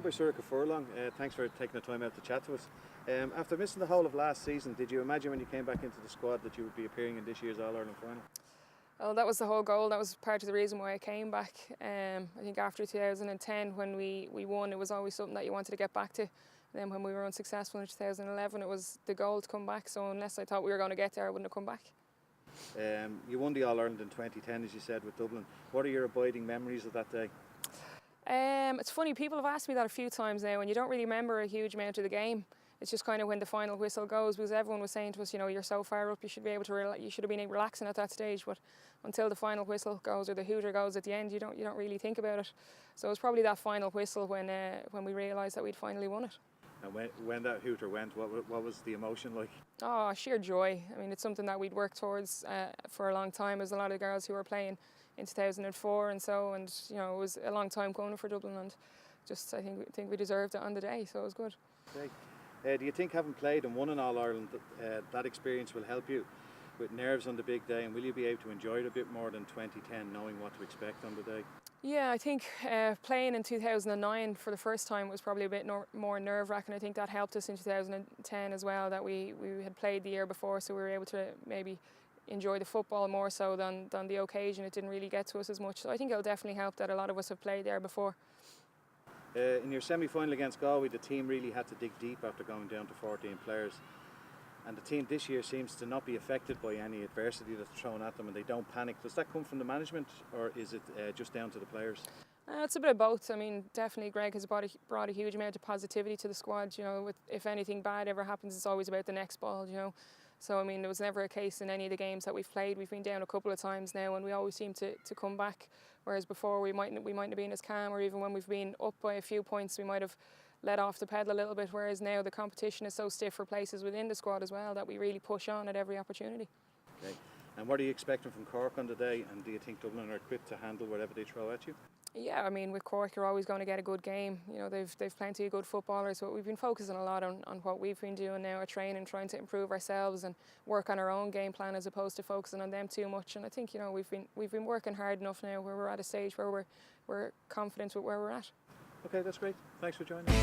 joined by Sorcha Furlong. Thanks for taking the time out to chat to us. After missing the whole of last season, did you imagine when you came back into the squad that you would be appearing in this year's All-Ireland final? Well, that was the whole goal. That was part of the reason why I came back. I think after 2010, when we won, it was always something that you wanted to get back to. And then when we were unsuccessful in 2011, it was the goal to come back. So unless I thought we were going to get there, I wouldn't have come back. You won the All-Ireland in 2010, as you said, with Dublin. What are your abiding memories of that day? It's funny, people have asked me that a few times now, and you don't really remember a huge amount of the game. It's just kind of when the final whistle goes, because everyone was saying to us, you know, you're so far up, you should be able to you should have been relaxing at that stage. But until the final whistle goes or the hooter goes at the end, you don't really think about it. So it was probably that final whistle when we realised that we'd finally won it. And when that hooter went, what was the emotion like? Oh, sheer joy. I mean, it's something that we'd worked towards for a long time. There's a lot of girls who were playing in 2004 and you know, it was a long time coming for Dublin, and just I think we deserved it on the day, so it was good. Okay. Do you think having played and won an All-Ireland, that experience will help you with nerves on the big day, and will you be able to enjoy it a bit more than 2010, knowing what to expect on the day? Yeah, I think playing in 2009 for the first time was probably a bit more nerve-wracking. I think that helped us in 2010 as well, that we had played the year before, so we were able to maybe enjoy the football more so than the occasion. It didn't really get to us as much. So I think it'll definitely help that a lot of us have played there before. In your semi-final against Galway, the team really had to dig deep after going down to 14 players. And the team this year seems to not be affected by any adversity that's thrown at them, and they don't panic. Does that come from the management, or is it just down to the players? It's a bit of both. I mean, definitely Greg has brought a huge amount of positivity to the squad. You know, if anything bad ever happens, it's always about the next ball, you know. So, I mean, there was never a case in any of the games that we've played. We've been down a couple of times now, and we always seem to come back. Whereas before, we mightn't have been as calm, or even when we've been up by a few points, we might have let off the pedal a little bit. Whereas now the competition is so stiff for places within the squad as well that we really push on at every opportunity. Okay. And what are you expecting from Cork on the day? And do you think Dublin are equipped to handle whatever they throw at you? Yeah, I mean, with Cork, you're always going to get a good game. You know, they've plenty of good footballers, but we've been focusing a lot on what we've been doing now, our training, trying to improve ourselves and work on our own game plan as opposed to focusing on them too much. And I think, you know, we've been working hard enough now where we're at a stage where we're confident with where we're at. Okay, that's great. Thanks for joining us.